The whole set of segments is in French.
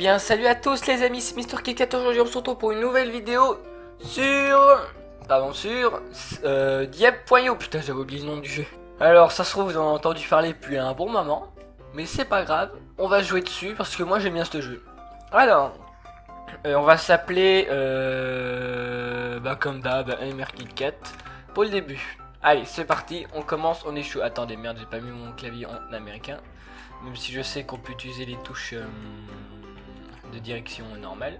bien, salut à tous les amis, c'est MrKitKat. Aujourd'hui on se retrouve pour une nouvelle vidéo sur... Diep.io. Putain, j'avais oublié le nom du jeu. Alors ça se trouve vous en avez entendu parler depuis un bon moment, mais c'est pas grave, on va jouer dessus parce que moi j'aime bien ce jeu. Alors, on va s'appeler, comme d'hab, MrKitKat pour le début. Allez, c'est parti, on commence, on échoue. Attendez, merde, j'ai pas mis mon clavier en américain. Même si je sais qu'on peut utiliser les touches de direction normale.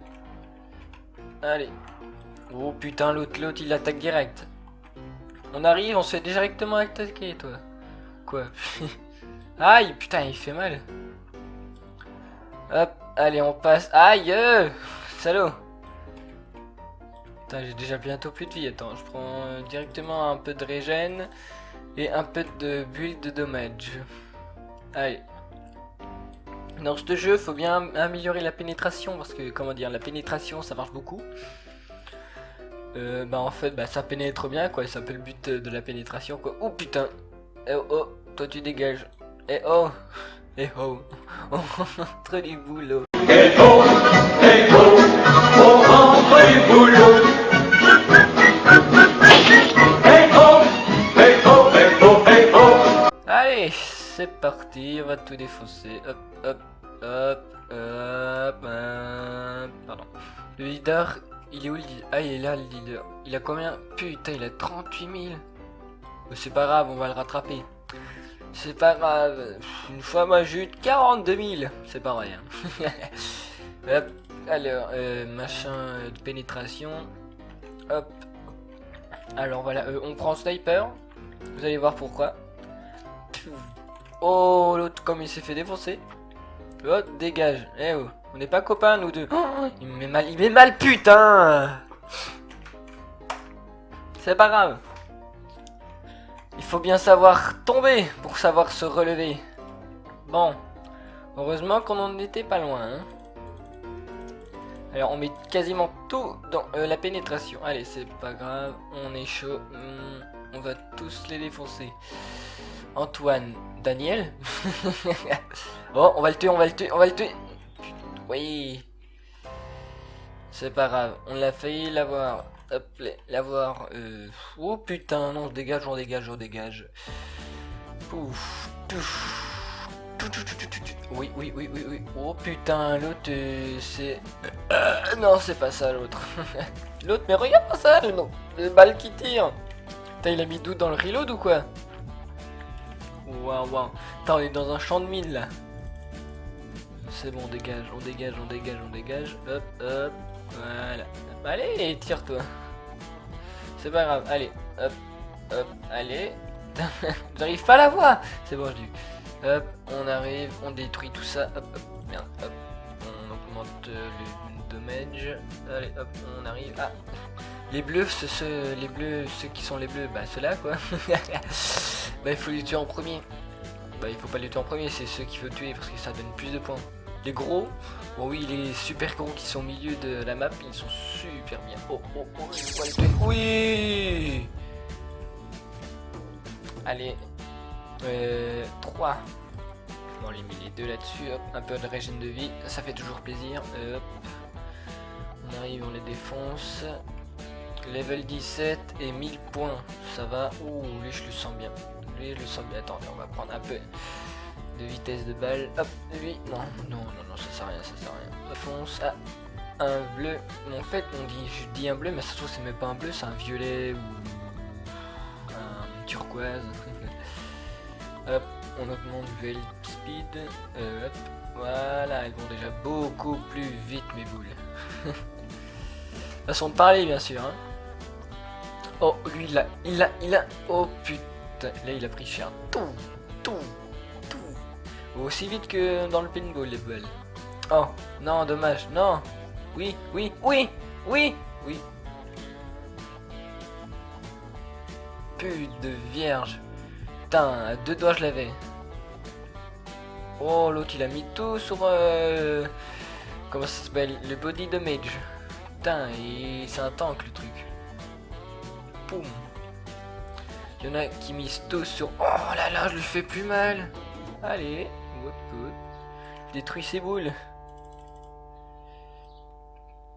Allez. Oh putain, l'autre il attaque direct. On arrive, on se fait directement attaquer, toi. Quoi? Aïe, putain, il fait mal. Hop, allez, on passe. Aïe, salaud. Putain, j'ai déjà bientôt plus de vie. Attends, je prends directement un peu de régène et un peu de build de dommage. Allez. Dans ce jeu, faut bien améliorer la pénétration parce que, comment dire, la pénétration ça marche beaucoup. En fait, ça pénètre bien quoi, c'est un peu le but de la pénétration quoi. Oh putain, eh oh, toi tu dégages. Eh oh, on rentre du boulot. Eh oh, on rentre du boulot. Eh oh. Allez, c'est parti, on va tout défoncer. Hop, hop, hop, hop, pardon. Le leader, il est où le leader? Ah, il est là le leader. Il a combien? Putain, il a 38 000. C'est pas grave, on va le rattraper. C'est pas grave. Une fois, moi, j'ai eu 42 000. C'est pas rien. Hop, alors, machin de pénétration. Hop. Alors voilà, on prend sniper. Vous allez voir pourquoi. Oh, l'autre comme il s'est fait défoncer. Oh, dégage. Eh oh, on n'est pas copains nous deux. Oh, il met mal, putain. C'est pas grave. Il faut bien savoir tomber pour savoir se relever. Bon, heureusement qu'on en était pas loin. Hein. Alors on met quasiment tout dans la pénétration. Allez, c'est pas grave, on est chaud. On va tous les défoncer. Antoine, Daniel. Oh, on va le tuer. Oui. C'est pas grave, on l'a failli l'avoir. Hop, l'avoir. Oh putain, non, on dégage. Pouf. Oui. Oh putain, l'autre, c'est... non, c'est pas ça, l'autre. L'autre, mais regarde pas ça, le balle qui tire. Putain, il a mis doute dans le reload ou quoi? Waouh. Attends, on est dans un champ de mine, là. C'est bon, on dégage. Hop, voilà. Allez, tire-toi. C'est pas grave, allez. Hop, allez. J'arrive pas à la voir. C'est bon, je dis. Hop, on arrive, on détruit tout ça. Hop, merde, hop. On augmente le dommage. Allez, hop, on arrive. Ah, les bleus, ceux qui sont les bleus, ceux-là quoi. Il faut les tuer en premier. Il faut pas les tuer en premier, c'est ceux qu'il faut tuer parce que ça donne plus de points. Les gros, bon oui, les super gros qui sont au milieu de la map, ils sont super bien. Oh, on va les tuer. Oui. Allez. 3. Bon, on les met les deux là-dessus, hop, un peu de régène de vie, ça fait toujours plaisir. Hop. On arrive, on les défonce. Level 17 et 1000 points, ça va. Ouh, lui je le sens bien. Attendez, on va prendre un peu de vitesse de balle. Hop, lui, non, ça sert à rien. Défonce. Ah, un bleu. En fait, je dis un bleu, mais ça se trouve c'est même pas un bleu, c'est un violet ou un turquoise. Hop, on augmente Veil Speed. Hop, voilà, elles vont déjà beaucoup plus vite mes boules. Façon de parler bien sûr. Hein. Oh, lui il a. Oh putain, là il a pris cher. Tout. Aussi vite que dans le pinball les balles. Oh, non, dommage, non. Oui. Pute de vierge. Putain, à deux doigts je l'avais. Oh, l'autre il a mis tout sur... comment ça s'appelle? Le body damage. Putain, c'est un tank le truc. Poum. Il y en a qui misent tout sur... Oh là là, je lui fais plus mal. Allez, good. Détruis ses boules.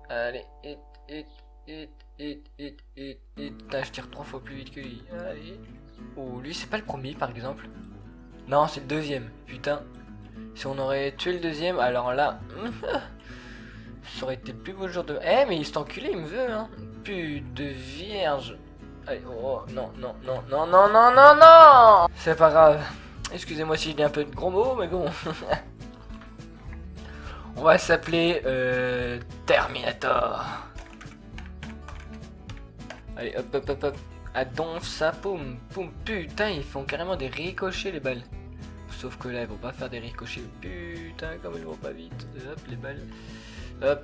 Allez, Là, je tire 3 fois plus vite que lui. Allez. Oh, lui, c'est pas le premier, par exemple. Non, c'est le deuxième. Putain. Si on aurait tué le deuxième, alors là... ça aurait été le plus beau jour de... Eh, mais il s'est enculé, il me veut, hein. Pute de vierge. Allez, oh, non. C'est pas grave. Excusez-moi si je dis un peu de gros mots, mais bon. On va s'appeler Terminator. Allez, hop. Ah, donf, ça, poum. Putain, ils font carrément des ricochets, les balles. Sauf que là, ils vont pas faire des ricochets. Putain, comme ils vont pas vite. Hop, les balles. Hop.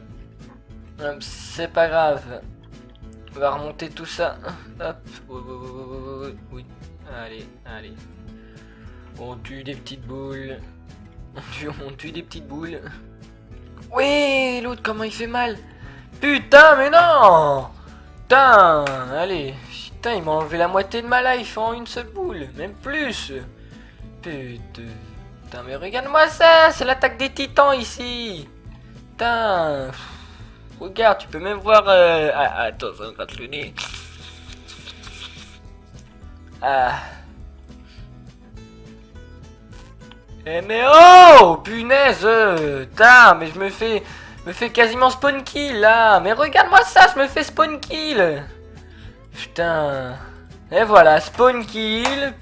C'est pas grave. On va remonter tout ça. Hop. Oui. Allez. On tue des petites boules. On tue des petites boules. Oui, l'autre, comment il fait mal. Putain, mais non. Putain, allez. Putain, il m'a enlevé la moitié de ma life en une seule boule. Même plus. Putain, mais regarde-moi ça. C'est l'attaque des titans ici. Putain. Regarde, tu peux même voir... attends, ça me gratte le nez. Ah. Eh mais oh, punaise. Putain, mais je me fais quasiment spawn kill là. Mais regarde-moi ça, je me fais spawn kill. Putain. Et voilà, spawn kill.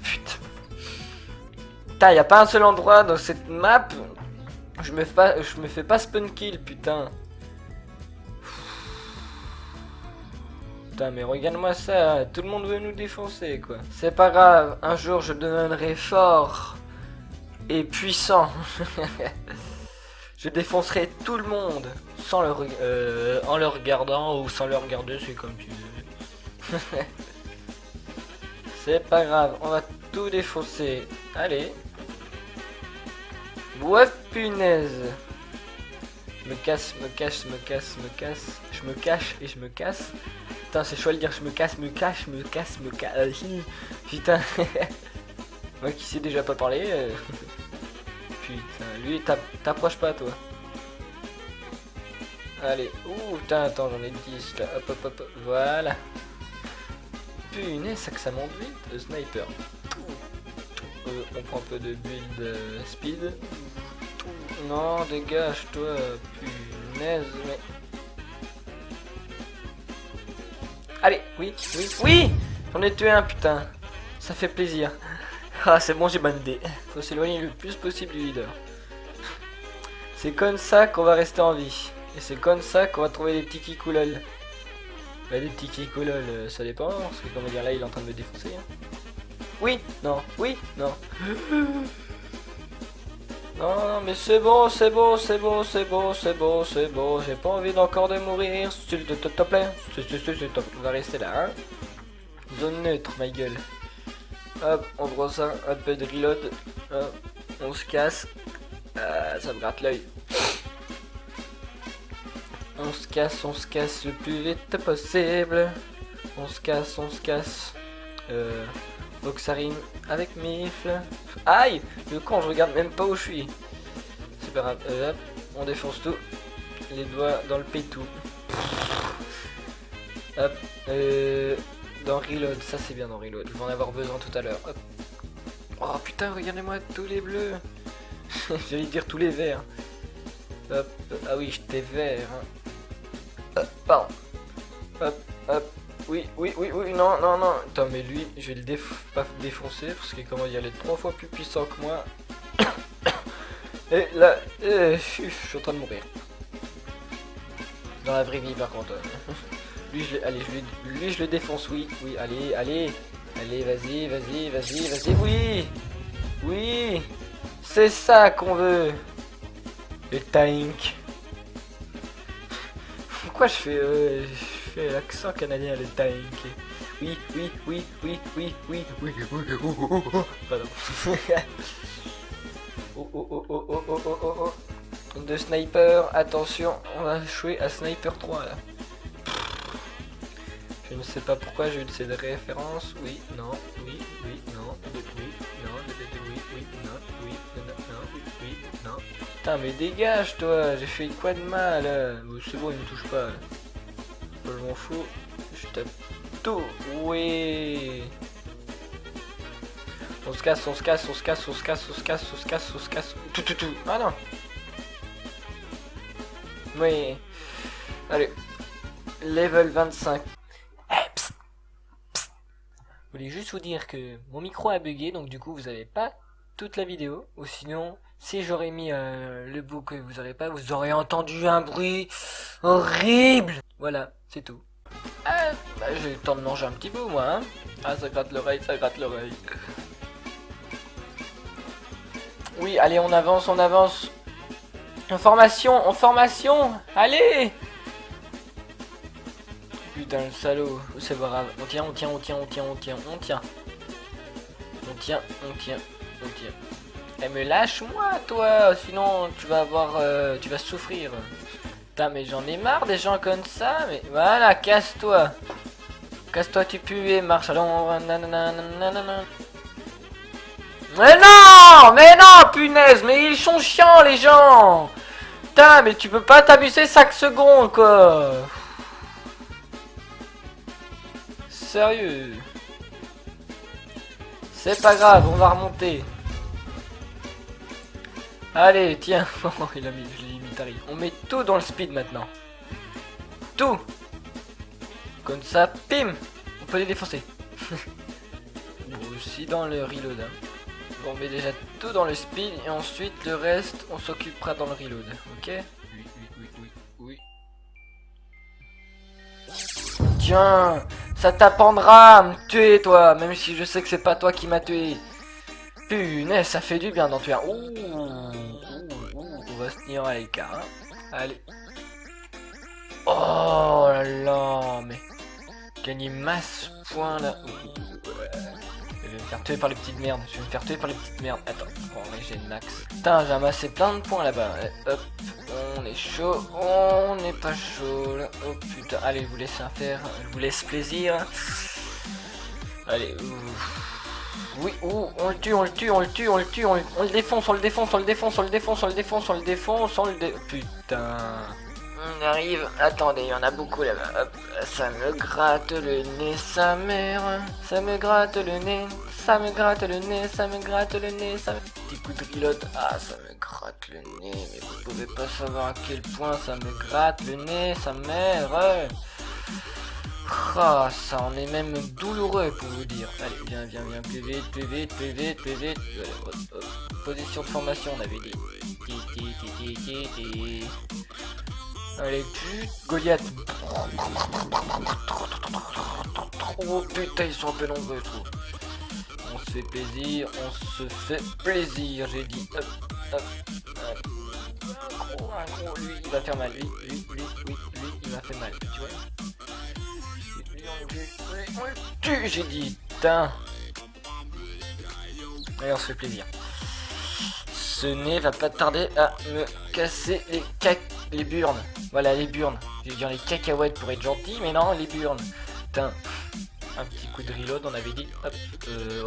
Putain, y a pas un seul endroit dans cette map. Je me fais pas spawn kill, putain. Putain, mais regarde-moi ça, tout le monde veut nous défoncer, quoi. C'est pas grave, un jour je deviendrai fort et puissant. Je défoncerai tout le monde sans en le regardant ou sans le regarder, c'est comme tu veux. C'est pas grave, on va tout défoncer. Allez. Ouais, punaise. Je me cache. Je me cache et je me casse. Putain, c'est chaud à le dire, je me casse. Putain. Moi qui sais déjà pas parler. Putain, lui, t'approches pas, toi. Allez. Ouh, putain, attends, j'en ai 10 là. Hop. Voilà. Punaise, ça que ça monte vite. Sniper. On prend un peu de build speed. Non, dégage-toi, punaise, mais... Allez, oui. J'en ai tué un, putain. Ça fait plaisir. Ah, c'est bon, j'ai bandé. Faut s'éloigner le plus possible du leader. C'est comme ça qu'on va rester en vie. Et c'est comme ça qu'on va trouver des petits kikoulol. Bah, des petits kikoulol, ça dépend. Parce que, comment dire, là, il est en train de me défoncer. Hein. Oui, non. Non, mais c'est bon. J'ai pas envie d'encore de mourir. S'il te plaît. On va rester là, hein. Zone neutre, ma gueule. Hop, on brosse un peu de reload. Hop, on se casse. Ça me gratte l'œil. On se casse le plus vite possible. On se casse. Boxarine avec mifle. Aïe, le con, je regarde même pas où je suis. C'est pas grave. Hop, on défonce tout. Les doigts dans le pétou. Hop. Dans reload, ça c'est bien dans reload. Je vais en avoir besoin tout à l'heure. Hop. Oh putain, regardez-moi tous les bleus. J'allais dire tous les verts. Hop. Ah oui, j'étais vert. Hein. Pardon. Hop. Oui, non. Attends, mais lui, je vais le pas défoncer parce que comment dire, il est 3 fois plus puissant que moi. Et là, je suis en train de mourir. Dans la vraie vie, par contre. Lui, je le défonce, oui, allez, vas-y, oui, c'est ça qu'on veut. Le tank. Pourquoi je fais l'accent canadien, le tank? Oui. Pardon. Oh. De sniper, attention, on va jouer à sniper 3 là. Je ne sais pas pourquoi j'ai eu cette référence. Oui, non. Putain, mais dégage toi, j'ai fait quoi de mal? C'est bon, il me touche pas. Je m'en fous. Je tape tout. Oui. On se casse, on se casse, on se casse, on se casse, on se casse, on se casse, on se casse. Tout. Ah non. Oui. Allez. Level 25. Psst. Psst. Je voulais juste vous dire que mon micro a bugué, donc du coup vous n'avez pas toute la vidéo. Ou sinon, si j'aurais mis le bout que vous n'aurez pas, vous aurez entendu un bruit horrible. Voilà, c'est tout. Ah, bah, j'ai eu le temps de manger un petit bout moi. Hein. Ah, ça gratte l'oreille, ça gratte l'oreille. Oui, allez, on avance, on avance. En formation, allez. Putain, le salaud, c'est pas grave. On tient. Eh, mais lâche-moi, toi, sinon tu vas avoir, tu vas souffrir. Putain, mais j'en ai marre des gens comme ça, mais voilà, casse-toi. Casse-toi, tu pues et marche. Allons, mais non, punaise, mais ils sont chiants, les gens. Putain, mais tu peux pas t'abuser 5 secondes, quoi. Sérieux. C'est pas grave, on va remonter. Allez, tiens. Il a mis, je l'ai mis tarif. On met tout dans le speed maintenant. Tout. Comme ça, pim. On peut les défoncer. Aussi dans le reload. Hein. Bon, on met déjà tout dans le speed et ensuite le reste, on s'occupera dans le reload. Ok? Oui. Tiens, ça t'apprendra à me tuer, toi, même si je sais que c'est pas toi qui m'as tué. Punaise, ça fait du bien d'en tuer un. On va se tenir à l'écart. Hein. Allez. Oh là là, mais gagner masse points là. Je vais me faire tuer par les petites merdes. Attends, bon, j'ai le max. Putain, j'ai amassé plein de points là-bas. Hop, on est chaud. On n'est pas chaud là. Oh putain, allez, je vous laisse faire. Je vous laisse plaisir. Allez, oui, on le tue. On le défonce, Putain. On arrive. Attendez, il y en a beaucoup là-bas. Hop, ça me gratte le nez, sa mère. Ça me gratte le nez. Petit coup de pilote. Ah, ça me gratte le nez. Mais vous pouvez pas savoir à quel point ça me gratte le nez, sa mère. Ah, ça en est même douloureux pour vous dire. Allez, viens, plus vite. Hop. Position de formation, on avait dit. Allez, Goliath. Oh putain, ils sont un peu nombreux, je trouve. On se fait plaisir, j'ai dit. Hop. Un gros, lui, il va faire mal. Lui, il m'a fait mal, tu vois. On le tue, j'ai dit. Putain. Allez, on se fait plaisir. Ce nez va pas tarder à me casser les burnes. Voilà, les burnes. Je vais dire les cacahuètes pour être gentil, mais non, les burnes. Putain. Un petit coup de reload, on avait dit. Hop.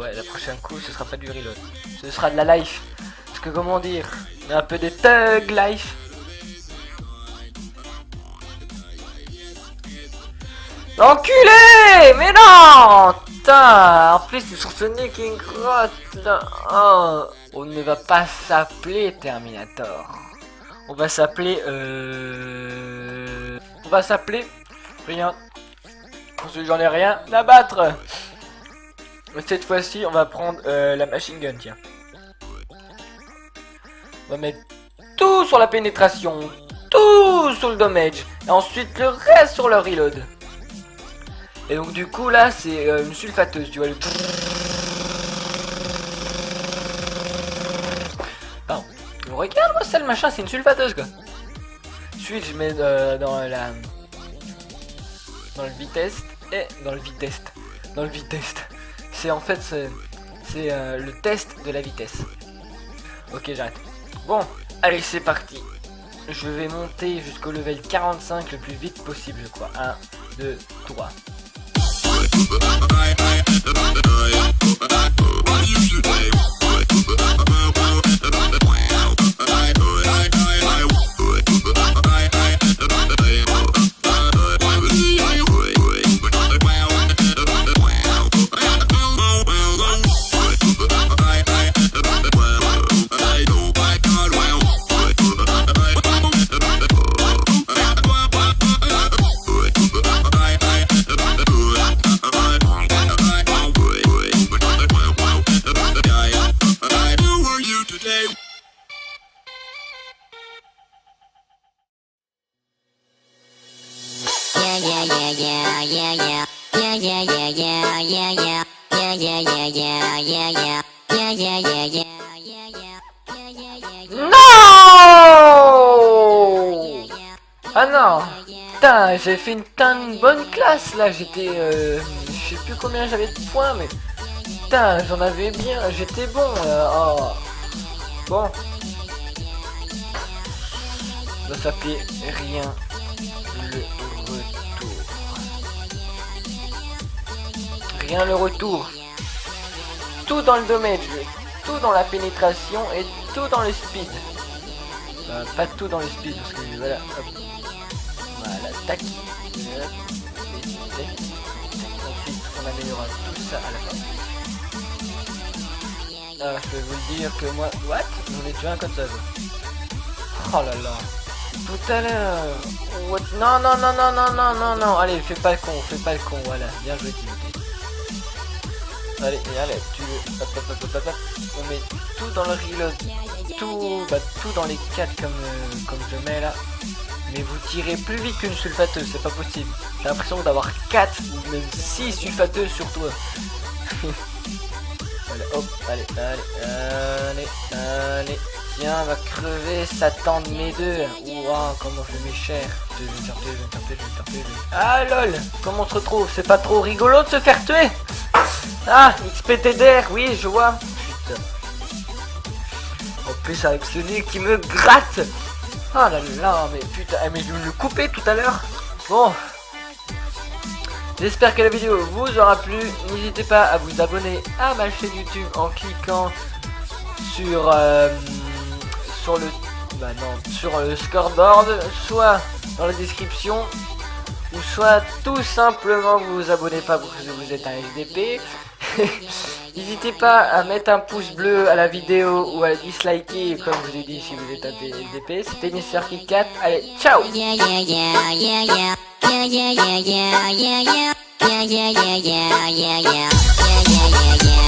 Ouais, la prochaine coup, ce sera pas du reload. Ce sera de la life. Parce que comment dire, un peu de thug life. L'enculé! Mais non! Putain! En plus, sur ce nez qui grotte là. Oh. On ne va pas s'appeler Terminator. On va s'appeler rien. Parce que j'en ai rien à battre. Cette fois-ci, on va prendre la machine gun, tiens. On va mettre tout sur la pénétration, tout sur le damage, et ensuite le reste sur le reload. Et donc du coup là, c'est une sulfateuse, tu vois le. Pardon. Regarde-moi ça, le machin, c'est une sulfateuse quoi. Ensuite, je mets dans le vitesse et dans le vitesse. C'est en fait c'est le test de la vitesse. Ok, j'arrête. Bon, allez, c'est parti. Je vais monter jusqu'au level 45 le plus vite possible, quoi. 1, 2, 3. Non! Ah non! Putain, j'ai fait une bonne classe là, j'étais... je sais plus combien j'avais de points, mais... Putain, j'en avais bien, j'étais bon là. Oh. Bon. Ça fait rien le retour. Rien le retour. Tout dans le damage, tout dans la pénétration et tout dans le speed. Pas tout dans le speed parce que voilà. Hop. Voilà, tac. Ensuite, on améliorera tout ça à la fin. Alors, je peux vous dire que moi, what? J'en ai tué un comme ça. Oh là là. Tout à l'heure. What? Non, non, non, non, non, non, non, non. Allez, fais pas le con, voilà. Bien joué, Timothée. Allez, allez, tu le... Hop, hop, hop, hop, hop. On met tout dans le reload. Tout, tout dans les 4 comme je mets là. Mais vous tirez plus vite qu'une sulfateuse, c'est pas possible. J'ai l'impression d'avoir 4 ou même 6 sulfateuses sur toi. Allez, hop, allez, allez, allez, allez. Tiens, va crever, Satan de mes deux. Ouah, comment je mets cher. Je vais me faire tuer. Ah lol, comment on se retrouve? C'est pas trop rigolo de se faire tuer? Ah, XPTDR, oui, je vois. Putain. En plus, avec celui qui me gratte. Oh là là, mais putain, mais je vais le couper tout à l'heure. Bon. J'espère que la vidéo vous aura plu. N'hésitez pas à vous abonner à ma chaîne YouTube en cliquant sur sur le scoreboard, soit dans la description, ou soit tout simplement vous vous abonnez pas parce que vous êtes un SDP. N'hésitez pas à mettre un pouce bleu à la vidéo ou à la disliker comme je vous ai dit si vous êtes un SDP. C'était Mr. KitKat. Allez, ciao. Yeah.